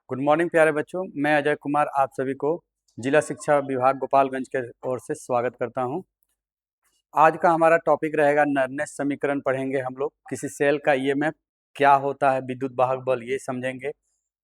Good morning प्यारे बच्चों, मैं अजय कुमार आप सभी को जिला शिक्षा विभाग गोपालगंज के ओर से स्वागत करता हूं। आज का हमारा टॉपिक रहेगा नर्नेस समीकरण पढ़ेंगे हम लोग। किसी सेल का ईएमएफ क्या होता है, विद्युत वाहक बल, ये समझेंगे।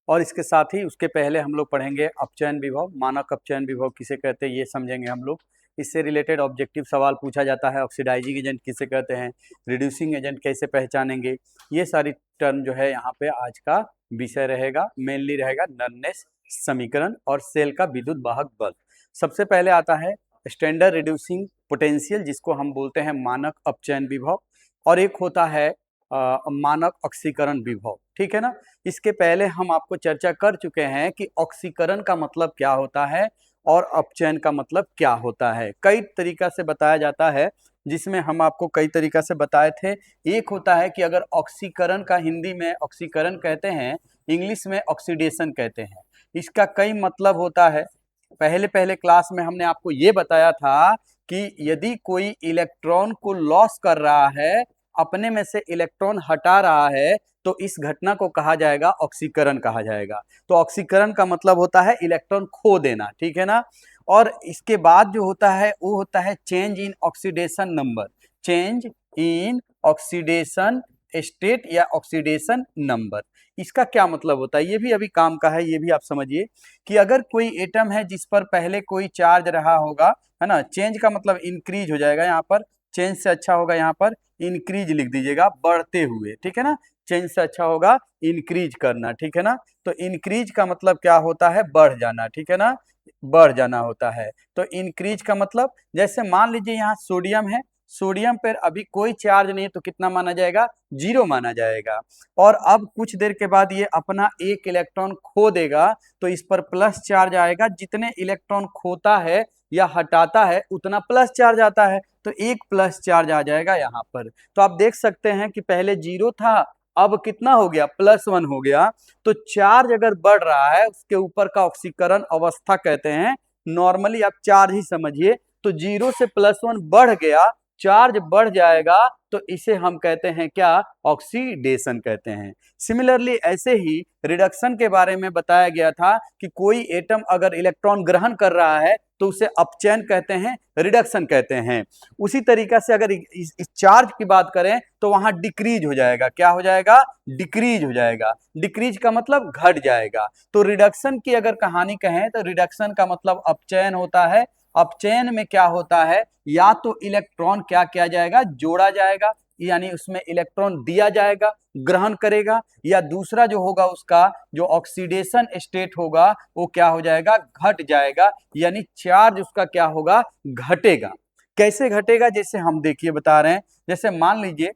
और इसके साथ ही उसके पहले हम लोग पढ़ेंगे अपचयन विभव, मानक अपचयन विभव किसे कहते हैं ये समझेंगे हम लोग। इससे रिलेटेड ऑब्जेक्टिव सवाल पूछा जाता है। ऑक्सीडाइजिंग एजेंट किसे कहते हैं, रिड्यूसिंग एजेंट कैसे पहचानेंगे, ये सारी टर्म जो है यहाँ पे आज का विषय रहेगा। मेनली रहेगा नर्नेस समीकरण और सेल का विद्युत वाहक बल। सबसे पहले आता है स्टैंडर्ड रिड्यूसिंग पोटेंशियल, जिसको हम बोलते हैं मानक अपचयन विभव, और एक होता है मानक ऑक्सीकरण विभव। ठीक है ना। इसके पहले हम आपको चर्चा कर चुके हैं कि ऑक्सीकरण का मतलब क्या होता है और अपचयन का मतलब क्या होता है। कई तरीका से बताया जाता है, जिसमें हम आपको कई तरीका से बताए थे। एक होता है कि अगर ऑक्सीकरण का हिंदी में ऑक्सीकरण कहते हैं, इंग्लिश में ऑक्सीडेशन कहते हैं। इसका कई मतलब होता है। पहले पहले क्लास में हमने आपको ये बताया था कि यदि कोई इलेक्ट्रॉन को लॉस कर रहा है, अपने में से इलेक्ट्रॉन हटा रहा है, तो इस घटना को कहा जाएगा ऑक्सीकरण कहा जाएगा। तो ऑक्सीकरण का मतलब होता है इलेक्ट्रॉन खो देना। ठीक है ना। और इसके बाद जो होता है वो होता है change in oxidation number, change in oxidation state या ऑक्सीडेशन नंबर। इसका क्या मतलब होता है, ये भी अभी काम का है। ये भी आप समझिए कि अगर कोई एटम है जिस पर पहले कोई चार्ज रहा होगा, है ना, चेंज का मतलब इंक्रीज हो जाएगा। यहाँ पर चेंज से अच्छा होगा, यहाँ पर इंक्रीज लिख दीजिएगा, बढ़ते हुए। ठीक है ना। चेंज से अच्छा होगा इंक्रीज करना। ठीक है ना। तो इंक्रीज का मतलब क्या होता है, बढ़ जाना। ठीक है ना, बढ़ जाना होता है। तो इंक्रीज का मतलब, जैसे मान लीजिए यहाँ सोडियम है, सोडियम पर अभी कोई चार्ज नहीं है, तो कितना माना जाएगा, 0 माना जाएगा। और अब कुछ देर के बाद ये अपना एक इलेक्ट्रॉन खो देगा, तो इस पर प्लस चार्ज आएगा। जितने इलेक्ट्रॉन खोता है या हटाता है उतना प्लस चार्ज आता है, तो एक प्लस चार्ज आ जाएगा यहाँ पर। तो आप देख सकते हैं कि पहले 0 था, अब कितना हो गया, +1 हो गया। तो चार्ज अगर बढ़ रहा है, उसके ऊपर का ऑक्सीकरण अवस्था कहते हैं। नॉर्मली आप चार्ज ही समझिए। तो 0 से +1 बढ़ गया, चार्ज बढ़ जाएगा, तो इसे हम कहते हैं क्या, ऑक्सीडेशन कहते हैं। सिमिलरली ऐसे ही रिडक्शन के बारे में बताया गया था कि कोई एटम अगर इलेक्ट्रॉन ग्रहण कर रहा है तो उसे अपचयन कहते हैं, रिडक्शन कहते हैं। उसी तरीका से अगर इस चार्ज की बात करें तो वहां डिक्रीज हो जाएगा। क्या हो जाएगा, डिक्रीज हो जाएगा। डिक्रीज का मतलब घट जाएगा। तो रिडक्शन की अगर कहानी कहें तो रिडक्शन का मतलब अपचयन होता है। अपचयन में क्या होता है, या तो इलेक्ट्रॉन क्या किया जाएगा, जोड़ा जाएगा, यानी उसमें इलेक्ट्रॉन दिया जाएगा, ग्रहण करेगा, या दूसरा जो होगा उसका जो ऑक्सीडेशन स्टेट होगा वो क्या हो जाएगा, घट जाएगा, यानी चार्ज उसका क्या होगा, घटेगा। कैसे घटेगा, जैसे हम देखिए बता रहे हैं। जैसे मान लीजिए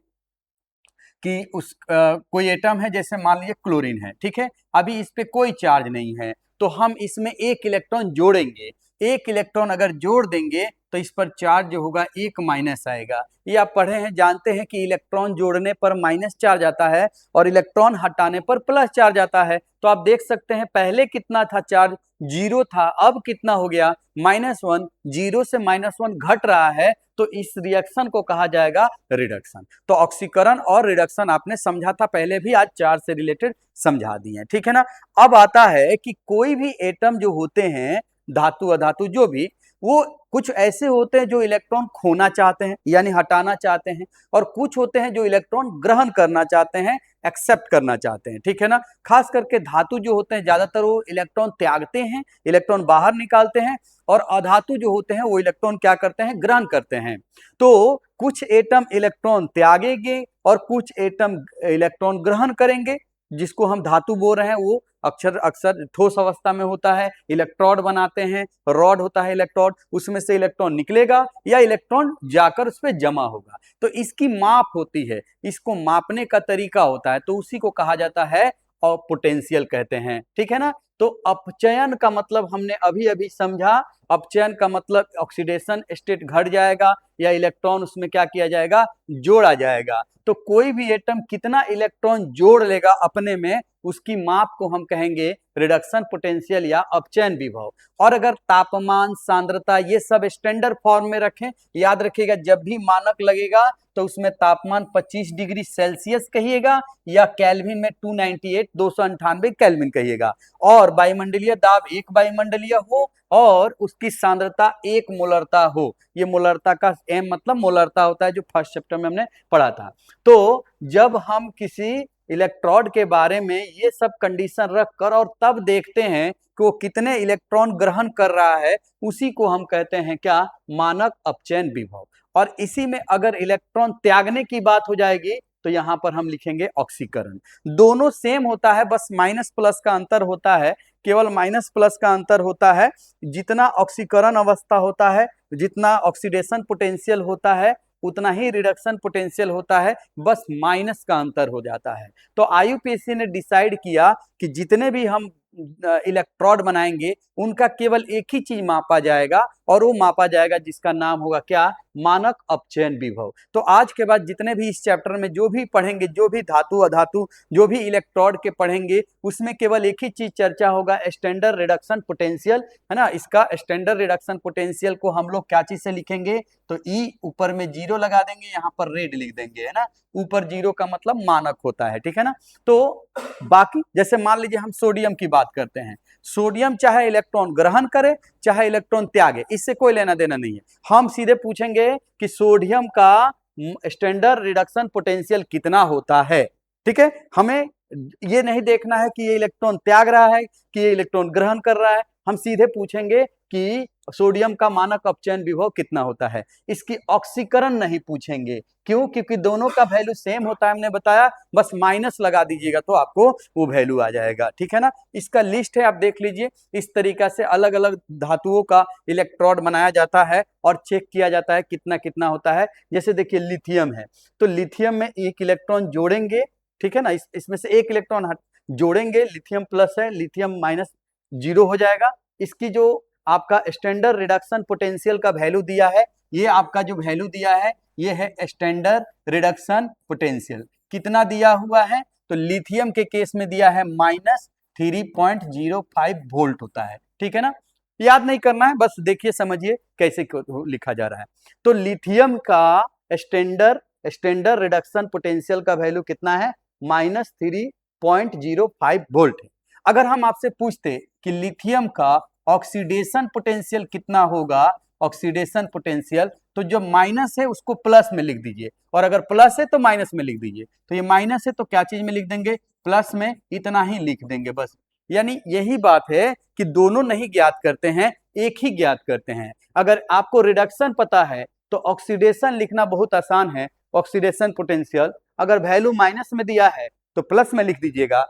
कि कोई एटम है, जैसे मान लीजिए क्लोरीन है। ठीक है। अभी इस पे कोई चार्ज नहीं है, तो हम इसमें एक इलेक्ट्रॉन जोड़ेंगे। एक इलेक्ट्रॉन अगर जोड़ देंगे तो इस पर चार्ज जो होगा एक माइनस आएगा। ये आप पढ़े हैं, जानते हैं कि इलेक्ट्रॉन जोड़ने पर माइनस चार्ज आता है और इलेक्ट्रॉन हटाने पर प्लस चार्ज आता है। तो आप देख सकते हैं पहले कितना था चार्ज, 0 था, अब कितना हो गया, -1। 0 से -1 घट रहा है, तो इस रिएक्शन को कहा जाएगा रिडक्शन। तो ऑक्सीकरण और रिडक्शन आपने समझा था पहले भी, आज चार्ज से रिलेटेड समझा दिए। ठीक है ना। अब आता है कि कोई भी एटम जो होते हैं, धातु अधातु जो भी, वो कुछ ऐसे होते हैं जो इलेक्ट्रॉन खोना चाहते हैं यानी हटाना चाहते हैं, और कुछ होते हैं जो इलेक्ट्रॉन ग्रहण करना चाहते हैं, एक्सेप्ट करना चाहते हैं। ठीक है ना। खास करके धातु जो होते हैं ज्यादातर वो इलेक्ट्रॉन त्यागते हैं, इलेक्ट्रॉन बाहर निकालते हैं, और अधातु जो होते हैं वो इलेक्ट्रॉन क्या करते हैं, ग्रहण करते हैं। तो कुछ एटम इलेक्ट्रॉन त्यागेंगे और कुछ एटम इलेक्ट्रॉन ग्रहण करेंगे, जिसको हम धातु बोल रहे हैं। वो अक्सर अक्सर ठोस अवस्था में होता है, इलेक्ट्रोड बनाते हैं, रॉड होता है इलेक्ट्रोड, उसमें से इलेक्ट्रॉन निकलेगा या इलेक्ट्रॉन जाकर उस पर जमा होगा। तो इसकी माप होती है, इसको मापने का तरीका होता है, तो उसी को कहा जाता है और पोटेंशियल कहते हैं। ठीक है ना। तो अपचयन का मतलब हमने अभी अभी समझा, अपचयन का मतलब ऑक्सीडेशन स्टेट घट जाएगा या इलेक्ट्रॉन उसमें क्या किया जाएगा, जोड़ा जाएगा। तो कोई भी एटम कितना इलेक्ट्रॉन जोड़ लेगा अपने में, उसकी माप को हम कहेंगे रिडक्शन पोटेंशियल या अपचयन विभव। और अगर तापमान, सांद्रता ये सब स्टैंडर्ड फॉर्म में रखें, याद रखिएगा जब भी मानक लगेगा तो उसमें तापमान 25 डिग्री सेल्सियस कहिएगा या केल्विन में 298 केल्विन कहिएगा, और वायुमंडलीय दाब 1 वायुमंडलीय हो और उसकी सांद्रता 1 मोलरता हो। ये मोलरता का एम मतलब मोलरता होता है, जो फर्स्ट चैप्टर में हमने पढ़ा था। तो जब हम किसी इलेक्ट्रोड के बारे में ये सब कंडीशन रखकर और तब देखते हैं कि वो कितने इलेक्ट्रॉन ग्रहण कर रहा है, उसी को हम कहते हैं क्या, मानक अपचयन विभव। और इसी में अगर इलेक्ट्रॉन त्यागने की बात हो जाएगी तो यहां पर हम लिखेंगे ऑक्सीकरण। दोनों सेम होता है, बस माइनस प्लस का अंतर होता है, केवल माइनस प्लस का अंतर होता है। जितना ऑक्सीकरण अवस्था होता है, जितना ऑक्सीडेशन पोटेंशियल होता है, उतना ही रिडक्शन पोटेंशियल होता है, बस माइनस का अंतर हो जाता है। तो आईयूपीएसी ने डिसाइड किया कि जितने भी हम इलेक्ट्रोड बनाएंगे उनका केवल एक ही चीज मापा जाएगा, और वो मापा जाएगा जिसका नाम होगा क्या, मानक अपचयन विभव। तो आज के बाद जितने भी इस चैप्टर में जो भी पढ़ेंगे, जो भी धातु अधातु जो भी इलेक्ट्रोड के पढ़ेंगे, उसमें केवल एक ही चीज चर्चा होगा, स्टैंडर्ड रिडक्शन पोटेंशियल, है ना। इसका स्टैंडर्ड रिडक्शन पोटेंशियल को हम लोग क्या चीज से लिखेंगे, तो ई ऊपर में 0 लगा देंगे, यहाँ पर रेड लिख देंगे, है ना। ऊपर 0 का मतलब मानक होता है, ठीक है ना। तो बाकी जैसे मान लीजिए हम सोडियम की बात करते हैं, सोडियम चाहे इलेक्ट्रॉन ग्रहण करे चाहे इलेक्ट्रॉन त्यागे, इससे कोई लेना देना नहीं है। हम सीधे पूछेंगे कि सोडियम का स्टैंडर्ड रिडक्शन पोटेंशियल कितना होता है, ठीक है। हमें ये नहीं देखना है कि ये इलेक्ट्रॉन त्याग रहा है कि ये इलेक्ट्रॉन ग्रहण कर रहा है, हम सीधे पूछेंगे कि सोडियम का मानक अपचयन विभव कितना होता है। इसकी ऑक्सीकरण नहीं पूछेंगे, क्यों, क्योंकि दोनों का वैल्यू सेम होता है, हमने बताया, बस माइनस लगा दीजिएगा तो आपको वो वैल्यू आ जाएगा, ठीक है ना। इसका लिस्ट है, आप देख लीजिए। इस तरीका से अलग अलग धातुओं का इलेक्ट्रोड बनाया जाता है और चेक किया जाता है कितना कितना होता है। जैसे देखिए लिथियम है, तो लिथियम में एक इलेक्ट्रॉन जोड़ेंगे, ठीक है ना, इसमें से एक इलेक्ट्रॉन जोड़ेंगे, लिथियम प्लस है, लिथियम माइनस 0 हो जाएगा। इसकी जो आपका स्टैंडर्ड रिडक्शन पोटेंशियल का वैल्यू दिया है, ये आपका जो वैल्यू दिया है ये है स्टैंडर्ड रिडक्शन पोटेंशियल। कितना दिया हुआ है, तो लिथियम के केस में दिया है -3.05 वोल्ट होता है, ठीक है ना। याद नहीं करना है, बस देखिए समझिए कैसे लिखा जा रहा है। तो लिथियम का स्टैंडर्ड रिडक्शन पोटेंशियल का वैल्यू कितना है, -3.05 वोल्ट है। अगर हम आपसे पूछते कि लिथियम का ऑक्सीडेशन पोटेंशियल कितना होगा, ऑक्सीडेशन पोटेंशियल, तो जो माइनस है उसको प्लस में लिख दीजिए, और अगर प्लस है तो माइनस में लिख दीजिए। तो ये माइनस है तो क्या चीज में लिख देंगे, प्लस में इतना ही लिख देंगे बस। यानी यही बात है कि दोनों नहीं ज्ञात करते हैं, एक ही ज्ञात करते हैं। अगर आपको रिडक्शन पता है तो ऑक्सीडेशन लिखना बहुत आसान है, ऑक्सीडेशन पोटेंशियल। अगर वैल्यू माइनस में दिया है तो प्लस में लिख दीजिएगा,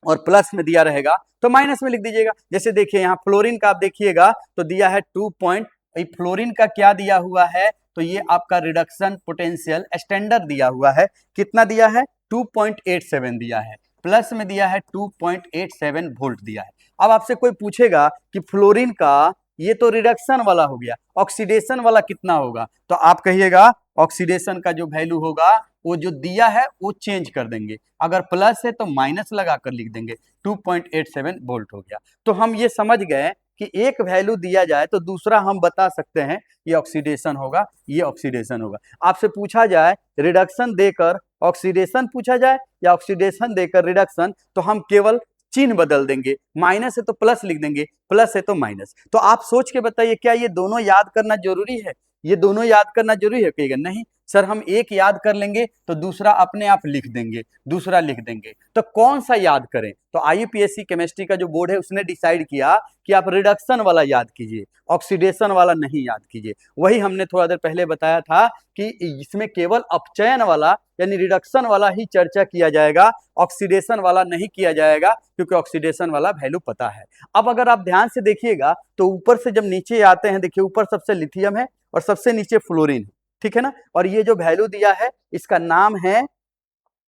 और प्लस में दिया रहेगा तो माइनस में लिख दीजिएगा। जैसे देखिए यहाँ फ्लोरीन का आप देखिएगा तो दिया है 2 पॉइंट, फ्लोरीन का क्या दिया हुआ है, तो ये आपका रिडक्शन पोटेंशियल स्टैंडर्ड दिया हुआ है, कितना दिया है, 2.87 दिया है, प्लस में दिया है 2.87 वोल्ट दिया है। अब आपसे कोई पूछेगा कि फ्लोरीन का ये तो रिडक्शन वाला हो गया, ऑक्सीडेशन वाला कितना होगा, तो आप कहिएगा ऑक्सीडेशन का जो वैल्यू होगा वो जो दिया है वो चेंज कर देंगे, अगर प्लस है तो माइनस लगा कर लिख देंगे, 2.87 वोल्ट हो गया। तो हम ये समझ गए कि एक वैल्यू दिया जाए तो दूसरा हम बता सकते हैं ये ऑक्सीडेशन होगा, ये ऑक्सीडेशन होगा। आपसे पूछा जाए रिडक्शन देकर ऑक्सीडेशन पूछा जाए या ऑक्सीडेशन देकर रिडक्शन, तो हम केवल चिन्ह बदल देंगे, माइनस है तो प्लस लिख देंगे, प्लस है तो माइनस। तो आप सोच के बताइए क्या ये दोनों याद करना जरूरी है, ये दोनों याद करना जरूरी है, कहिएगा नहीं सर हम एक याद कर लेंगे तो दूसरा अपने आप लिख देंगे, दूसरा लिख देंगे। तो कौन सा याद करें, तो आईयूपीएसी केमिस्ट्री का जो बोर्ड है उसने डिसाइड किया कि आप रिडक्शन वाला याद कीजिए, ऑक्सीडेशन वाला नहीं याद कीजिए। वही हमने थोड़ा देर पहले बताया था कि इसमें केवल अपचयन वाला यानी रिडक्शन वाला ही चर्चा किया जाएगा, ऑक्सीडेशन वाला नहीं किया जाएगा, क्योंकि ऑक्सीडेशन वाला वैल्यू पता है। अब अगर आप ध्यान से देखिएगा तो ऊपर से जब नीचे आते हैं, देखिए ऊपर सबसे लिथियम है और सबसे नीचे फ्लोरीन है, ठीक है ना। और ये जो वैल्यू दिया है इसका नाम है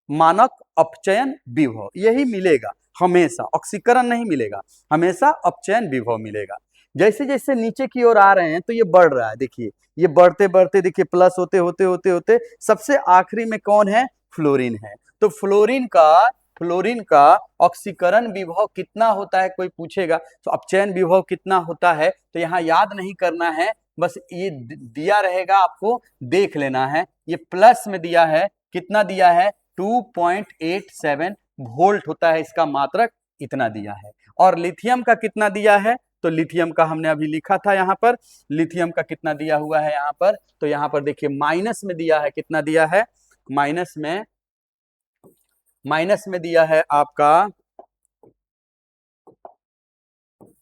मानक अपचयन विभव, यही मिलेगा हमेशा, ऑक्सीकरण नहीं मिलेगा, हमेशा अपचयन विभव मिलेगा। जैसे जैसे नीचे की ओर आ रहे हैं तो ये बढ़ रहा है, देखिए ये बढ़ते बढ़ते देखिए प्लस होते होते होते होते सबसे आखिरी में कौन है, फ्लोरीन है। तो फ्लोरीन का ऑक्सीकरण विभव कितना होता है, कोई पूछेगा तो अपचयन विभव कितना होता है, तो यहाँ याद नहीं करना है, बस ये दिया रहेगा, आपको देख लेना है। ये प्लस में दिया है, कितना दिया है, 2.87 वोल्ट होता है इसका मात्रक, इतना दिया है। और लिथियम का कितना दिया है, तो लिथियम का हमने अभी लिखा था यहाँ पर, लिथियम का कितना दिया हुआ है यहाँ पर, तो यहाँ पर देखिए माइनस में दिया है, कितना दिया है, माइनस में दिया है आपका,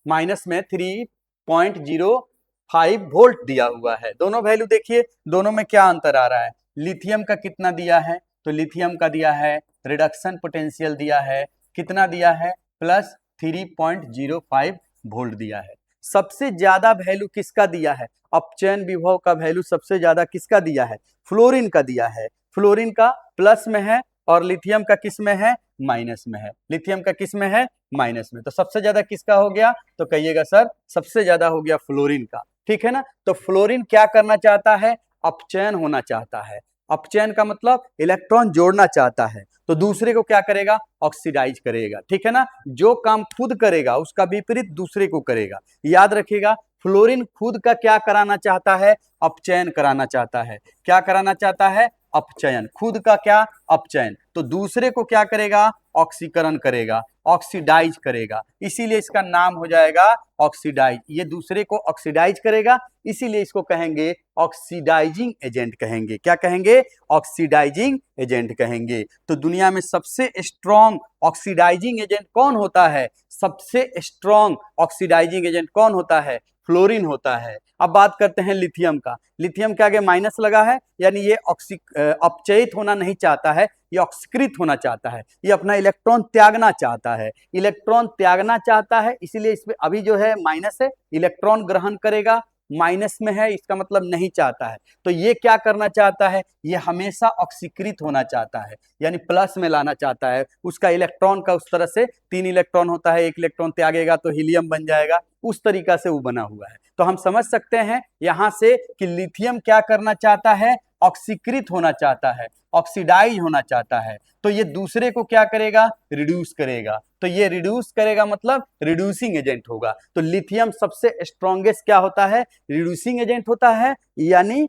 माइनस में 3.05 वोल्ट दिया हुआ है। दोनों वैल्यू देखिए, दोनों में क्या अंतर आ रहा है। लिथियम का कितना दिया है, तो लिथियम का दिया है, रिडक्शन पोटेंशियल दिया है, कितना दिया है, प्लस 3.05 वोल्ट दिया है। सबसे ज्यादा वैल्यू किसका दिया है, अपचयन विभव का वैल्यू सबसे ज्यादा किसका दिया है, फ्लोरीन का दिया है। फ्लोरीन का प्लस में है और लिथियम का किस में है, माइनस में है। लिथियम का किस में है, माइनस में। तो सबसे ज्यादा किसका हो गया, तो कहिएगा सर सबसे ज्यादा हो गया फ्लोरीन का, ठीक है ना। तो फ्लोरीन क्या करना चाहता है, अपचयन होना चाहता है। अपचयन का मतलब इलेक्ट्रॉन जोड़ना चाहता है, तो दूसरे को क्या करेगा, ऑक्सीडाइज करेगा, ठीक है ना। जो काम खुद करेगा उसका विपरीत दूसरे को करेगा। याद रखिएगा, फ्लोरीन खुद का क्या कराना चाहता है, अपचयन कराना चाहता है। क्या कराना चाहता है, अपचयन, खुद का क्या, अपचयन। तो दूसरे को क्या करेगा, ऑक्सीकरण करेगा, ऑक्सीडाइज करेगा, इसीलिए इसका नाम हो जाएगा ऑक्सीडाइज। ये दूसरे को ऑक्सीडाइज करेगा, इसीलिए इसको कहेंगे ऑक्सीडाइजिंग एजेंट कहेंगे। क्या कहेंगे, ऑक्सीडाइजिंग एजेंट कहेंगे। तो दुनिया में सबसे स्ट्रॉन्ग ऑक्सीडाइजिंग एजेंट कौन होता है, सबसे स्ट्रॉन्ग ऑक्सीडाइजिंग एजेंट कौन होता है, फ्लोरीन होता है। अब बात करते हैं लिथियम का। लिथियम के आगे माइनस लगा है, यानी ये अपचयित होना नहीं चाहता है, ये ऑक्सीकृत होना चाहता है, ये अपना इलेक्ट्रॉन त्यागना चाहता है, इलेक्ट्रॉन त्यागना चाहता है, इसीलिए इसमें अभी जो है माइनस है, इलेक्ट्रॉन ग्रहण करेगा, माइनस में है, इसका मतलब नहीं चाहता है। तो ये क्या करना चाहता है, ये हमेशा ऑक्सीकृत होना चाहता है, यानी प्लस में लाना चाहता है। उसका इलेक्ट्रॉन का उस तरह से 3 इलेक्ट्रॉन होता है, एक इलेक्ट्रॉन त्यागेगा तो हीलियम बन जाएगा, उस तरीका से वो बना हुआ है। तो हम समझ सकते हैं यहां से कि लिथियम क्या करना चाहता है, ऑक्सीकृत होना चाहता है, ऑक्सीडाइज होना चाहता है। तो ये दूसरे को क्या करेगा, रिड्यूस करेगा। तो ये रिड्यूस करेगा मतलब रिड्यूसिंग एजेंट होगा। तो लिथियम सबसे स्ट्रॉन्गेस्ट क्या होता है, रिड्यूसिंग एजेंट होता है, यानी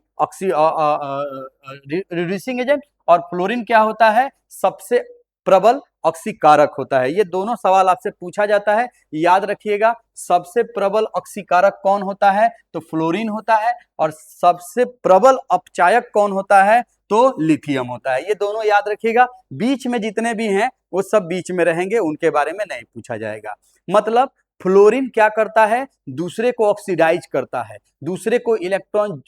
रिड्यूसिंग एजेंट। और फ्लोरीन क्या होता है, सबसे प्रबल ऑक्सीकारक होता है। ये दोनों सवाल आपसे पूछा जाता है, याद रखिएगा। सबसे प्रबल ऑक्सीकारक कौन होता है, तो फ्लोरीन होता है। और सबसे प्रबल अपचायक कौन होता है, तो लिथियम होता है। ये दोनों याद रखिएगा। बीच में जितने भी हैं वो सब बीच में रहेंगे, उनके बारे में नहीं पूछा जाएगा। मतलब फ्लोरीन क्या करता है, दूसरे को ऑक्सीडाइज करता है, दूसरे को इलेक्ट्रॉन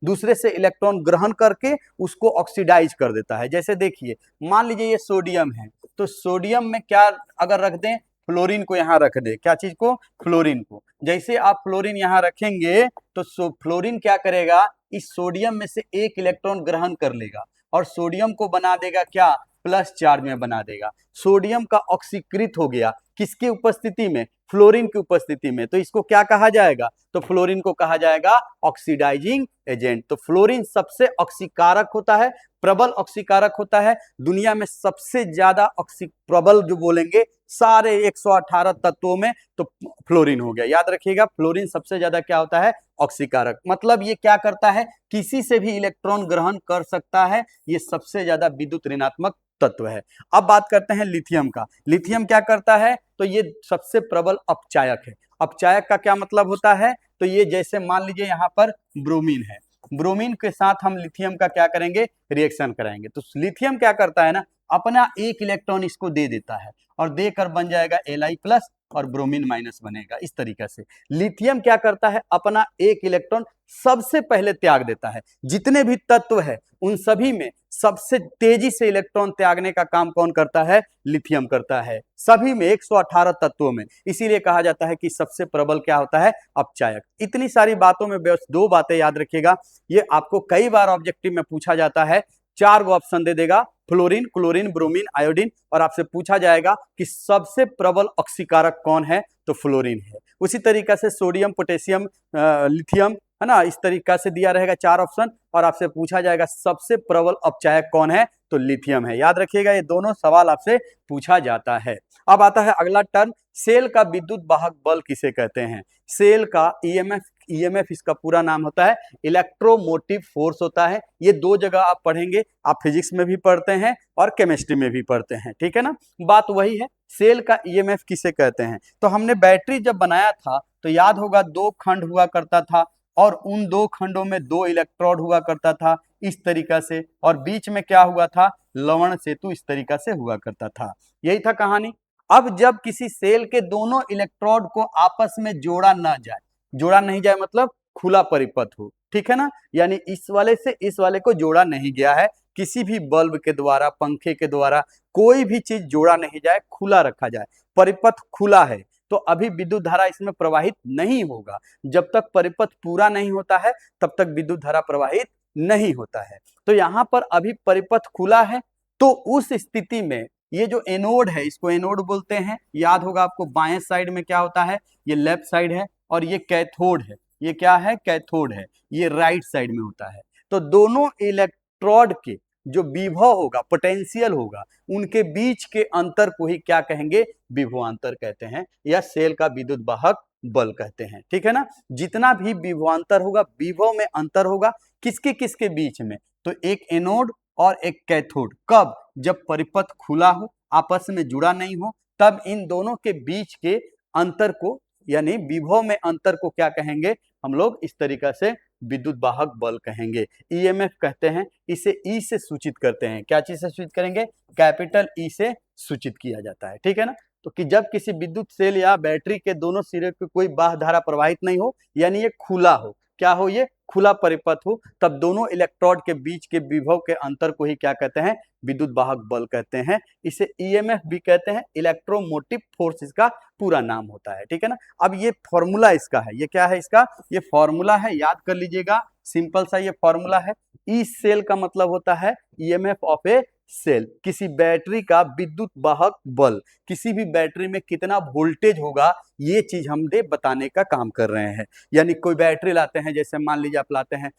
दूसरे से इलेक्ट्रॉन ग्रहण करके उसको ऑक्सीडाइज कर देता है। जैसे देखिए, मान लीजिए ये सोडियम है, तो सोडियम में क्या अगर रख दें, फ्लोरीन को यहाँ रख दे, क्या चीज को, फ्लोरीन को। जैसे आप फ्लोरीन यहाँ रखेंगे तो फ्लोरीन क्या करेगा, इस सोडियम में से एक इलेक्ट्रॉन ग्रहण कर लेगा और सोडियम को बना देगा क्या, प्लस चार्ज में बना देगा। सोडियम का ऑक्सीकृत हो गया, किसकी उपस्थिति में, फ्लोरीन की उपस्थिति में। तो इसको क्या कहा जाएगा, तो फ्लोरीन को कहा जाएगा ऑक्सीडाइजिंग एजेंट। तो फ्लोरीन सबसे ऑक्सीकारक होता है, प्रबल ऑक्सीकारक होता है। दुनिया में सबसे ज्यादा प्रबल जो बोलेंगे सारे 118 तत्वों में, तो फ्लोरीन हो गया। याद रखिएगा, फ्लोरीन सबसे ज्यादा क्या होता है, ऑक्सीकारक। मतलब ये क्या करता है, किसी से भी इलेक्ट्रॉन ग्रहण कर सकता है, ये सबसे ज्यादा विद्युत ऋणात्मक तत्व है। अब बात करते हैं लिथियम का। लिथियम क्या करता है, तो ये सबसे प्रबल अपचायक है। अपचायक का क्या मतलब होता है, तो ये जैसे मान लीजिए यहाँ पर ब्रोमीन है, ब्रोमीन के साथ हम लिथियम का क्या करेंगे, रिएक्शन कराएंगे। तो लिथियम क्या करता है ना, अपना एक इलेक्ट्रॉन इसको दे देता है और देकर बन जाएगा Li प्लस और ब्रोमीन माइनस बनेगा। इस तरीके से लिथियम क्या करता है, अपना एक इलेक्ट्रॉन सबसे पहले त्याग देता है। जितने भी तत्व है उन सभी में सबसे तेजी से इलेक्ट्रॉन त्यागने का काम कौन करता है, लिथियम करता है, सभी में 118 तत्वों में। इसीलिए कहा जाता है कि सबसे प्रबल क्या होता है, अपचायक। इतनी सारी बातों में बस 2 बातें याद रखिएगा, ये आपको कई बार ऑब्जेक्टिव में पूछा जाता है। 4 गो ऑप्शन दे देगा, फ्लोरीन, क्लोरीन, ब्रोमीन, आयोडीन, और आपसे पूछा जाएगा कि सबसे प्रबल ऑक्सीकारक कौन है, तो फ्लोरीन है। उसी तरीका से सोडियम, पोटेशियम, लिथियम, है ना, इस तरीका से दिया रहेगा 4 ऑप्शन, और आपसे पूछा जाएगा सबसे प्रबल अपचायक कौन है, तो लिथियम है। याद रखिएगा, ये दोनों सवाल आपसे पूछा जाता है। अब आता है अगला टर्म, सेल का विद्युत वाहक बल किसे कहते हैं। सेल का ईएमएफ इसका पूरा नाम होता है इलेक्ट्रोमोटिव फोर्स होता है। ये दो जगह आप पढ़ेंगे, आप फिजिक्स में भी पढ़ते हैं और केमिस्ट्री में भी पढ़ते हैं, ठीक है ना। बात वही है, सेल का ईएमएफ किसे कहते हैं। तो हमने बैटरी जब बनाया था तो याद होगा 2 खंड हुआ करता था, और उन 2 खंडों में 2 इलेक्ट्रोड हुआ करता था इस तरीका से, और बीच में क्या हुआ था, लवण सेतु इस तरीका से हुआ करता था। यही था कहानी। अब जब किसी सेल के दोनों इलेक्ट्रोड को आपस में जोड़ा ना जाए, जोड़ा नहीं जाए मतलब खुला परिपथ हो, ठीक है ना, यानी इस वाले से इस वाले को जोड़ा नहीं गया है, किसी भी बल्ब के द्वारा, पंखे के द्वारा कोई भी चीज जोड़ा नहीं जाए, खुला रखा जाए, परिपथ खुला है, तो अभी विद्युत धारा इसमें प्रवाहित नहीं होगा। जब तक परिपथ पूरा नहीं होता है तब तक विद्युत धारा प्रवाहित नहीं होता है। तो यहाँ पर अभी परिपथ खुला है, तो उस स्थिति में ये जो एनोड है, इसको एनोड बोलते हैं। याद होगा आपको, बाएं साइड में क्या होता है, ये लेफ्ट साइड है, और ये कैथोड है। ये क्या है, कैथोड है, ये राइट साइड में होता है। तो दोनों इलेक्ट्रोड के जो विभव होगा, पोटेंशियल होगा, उनके बीच के अंतर को ही क्या कहेंगे, विभवांतर कहते हैं, या सेल का विद्युत वाहक बल कहते हैं, ठीक है ना। जितना भी विभवांतर होगा, विभव में अंतर होगा, किसके किसके बीच में, तो एक एनोड और एक कैथोड। कब, जब परिपथ खुला हो, आपस में जुड़ा नहीं हो, तब इन दोनों के बीच के अंतर को, यानी विभव में अंतर को क्या कहेंगे हम लोग, इस तरीका से विद्युत वाहक बल कहेंगे, ईएमएफ कहते हैं। इसे ई से सूचित करते हैं, क्या चीज से सूचित करेंगे, कैपिटल ई से सूचित किया जाता है, ठीक है ना। तो कि जब किसी विद्युत सेल या बैटरी के दोनों सिरे पे कोई बाह्य धारा प्रवाहित नहीं हो, यानी ये खुला हो, क्या हो, ये खुला परिपथ हो, तब दोनों इलेक्ट्रोड के बीच के विभव के अंतर को ही क्या कहते हैं, विद्युत वाहक बल कहते हैं। इसे ईएमएफ भी कहते हैं, इलेक्ट्रोमोटिव फोर्स इसका पूरा नाम होता है, ठीक है ना। अब ये फॉर्मूला इसका है, ये क्या है इसका, ये फॉर्मूला है, याद कर लीजिएगा, सिंपल सा ये फॉर्मूला है। ई सेल का मतलब होता है ईएमएफ ऑफ ए सेल, किसी बैटरी का विद्युत वाहक बल, किसी भी बैटरी में कितना वोल्टेज होगा, ये चीज हम बताने का काम कर रहे हैं। यानी कोई बैटरी लाते हैं, जैसे मान लीजिए आप लाते हैं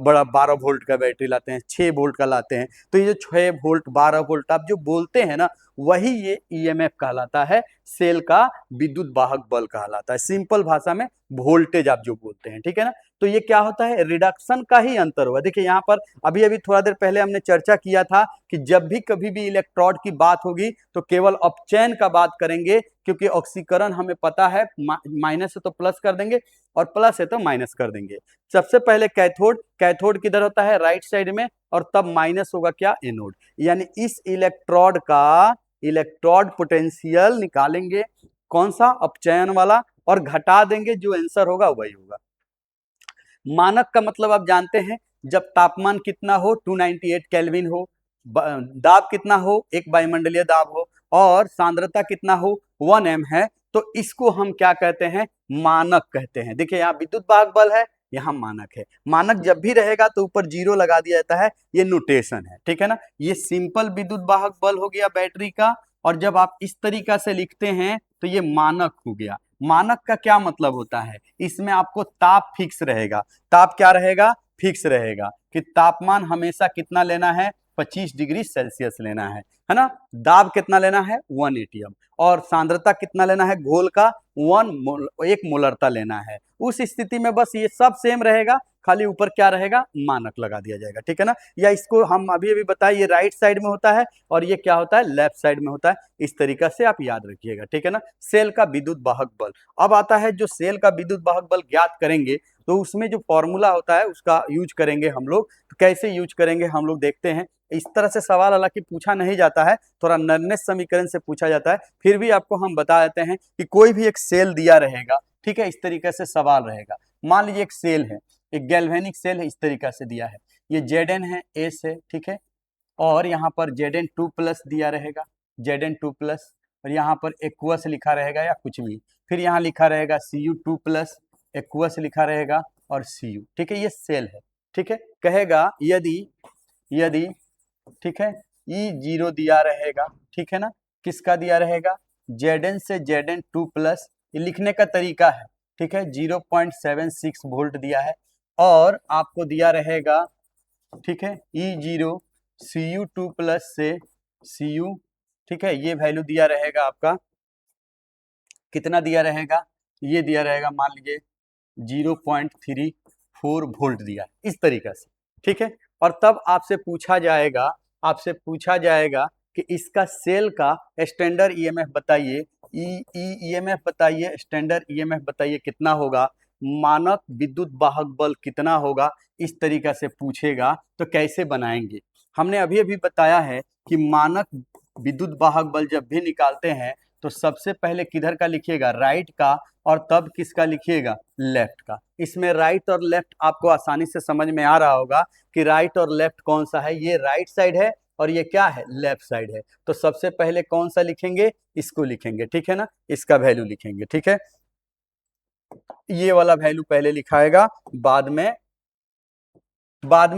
बड़ा 12 वोल्ट का बैटरी लाते हैं, 6 वोल्ट का लाते हैं, तो ये जो 6 वोल्ट 12 वोल्ट आप जो बोलते हैं ना, वही ये ईएमएफ कहलाता है, सेल का विद्युत वाहक बल कहलाता है, सिंपल भाषा में वोल्टेज आप जो बोलते हैं, ठीक है ना। तो ये क्या होता है, रिडक्शन का ही अंतर हुआ। देखिए यहाँ पर अभी अभी थोड़ा देर पहले हमने चर्चा किया था कि जब भी कभी भी इलेक्ट्रोड की बात होगी तो केवल अपचयन का बात करेंगे, क्योंकि ऑक्सीकरण हमें पता है, माइनस है तो प्लस कर देंगे और प्लस है तो माइनस कर देंगे। सबसे पहले कैथोड, कैथोड किधर होता है, राइट साइड में, और तब माइनस होगा क्या, एनोड। यानी इस इलेक्ट्रोड का इलेक्ट्रोड पोटेंशियल निकालेंगे, कौन सा, अपचयन वाला, और घटा देंगे, जो आंसर होगा वही होगा। मानक का मतलब आप जानते हैं, जब तापमान कितना हो, 298 केल्विन हो, दाब कितना हो, एक वायुमंडलीय दाब हो, और सांद्रता कितना हो, 1 m है, तो इसको हम क्या कहते हैं, मानक कहते हैं। देखिए यहाँ विद्युत वाहक बल है, यहाँ मानक है। मानक जब भी रहेगा तो ऊपर 0 लगा दिया जाता है, ये नोटेशन है, ठीक है ना। ये सिंपल विद्युत वाहक बल हो गया बैटरी का, और जब आप इस तरीका से लिखते हैं तो ये मानक हो गया। मानक का क्या मतलब होता है, इसमें आपको ताप फिक्स रहेगा। ताप क्या रहेगा, फिक्स रहेगा, कि तापमान हमेशा कितना लेना है, 25 डिग्री सेल्सियस लेना है ना। दाब कितना लेना है, 1 atm, और सांद्रता कितना लेना है घोल का, 1 मोलरता लेना है। उस स्थिति में बस ये सब सेम रहेगा, खाली ऊपर क्या रहेगा, मानक लगा दिया जाएगा, ठीक है ना। या इसको हम अभी अभी बताए, ये राइट साइड में होता है और ये क्या होता है, लेफ्ट साइड में होता है। इस तरीका से आप याद रखिएगा, ठीक है ना। सेल का विद्युत वाहक बल। अब आता है जो सेल का विद्युत वाहक बल ज्ञात करेंगे, तो उसमें जो फॉर्मूला होता है उसका यूज करेंगे हम लोग। तो कैसे यूज करेंगे हम लोग देखते हैं। इस तरह से सवाल हालांकि पूछा नहीं जाता है, थोड़ा नर्नेस समीकरण से पूछा जाता है, फिर भी आपको हम बता देते हैं कि कोई भी एक सेल दिया रहेगा, ठीक है, इस तरीके से सवाल रहेगा। मान लीजिए एक सेल है, एक गैल्वेनिक सेल है, इस तरीका से दिया है, ये Zn है, एस है, ठीक है, और यहाँ पर Zn2+ दिया रहेगा, Zn2+, और यहाँ पर एक्वस लिखा रहेगा या कुछ भी, फिर यहाँ लिखा रहेगा Cu2+, एक्वस लिखा रहेगा, और Cu, ठीक है, ये सेल है, ठीक है। कहेगा यदि यदि ठीक है, E0 दिया रहेगा, ठीक है ना, किसका दिया रहेगा, Zn से Zn2 प्लस, ये लिखने का तरीका है, ठीक है, 0.76 वोल्ट दिया है, और आपको दिया रहेगा, ठीक है, E0 Cu2 प्लस से Cu, ठीक है, ये वैल्यू दिया रहेगा आपका, कितना दिया रहेगा, ये दिया रहेगा मान लीजिए 0.34 वोल्ट दिया है, इस तरीके से, ठीक है। और तब आपसे पूछा जाएगा कि इसका सेल का स्टैंडर्ड ईएमएफ बताइए, ईएमएफ बताइए, स्टैंडर्ड ईएमएफ बताइए कितना होगा, मानक विद्युत वाहक बल कितना होगा, इस तरीका से पूछेगा तो कैसे बनाएंगे। हमने अभी अभी बताया है कि मानक विद्युत वाहक बल जब भी निकालते हैं तो सबसे पहले किधर का लिखिएगा, राइट का, और तब किसका लिखिएगा, लेफ्ट का। इसमें राइट और लेफ्ट आपको आसानी से समझ में आ रहा होगा कि राइट और लेफ्ट कौन सा है, ये राइट साइड है और ये क्या है, लेफ्ट साइड है। तो सबसे पहले कौन सा लिखेंगे, इसको लिखेंगे, ठीक है ना, इसका वैल्यू लिखेंगे, ठीक है, ये वाला वैल्यू पहले लिखाएगा, बाद में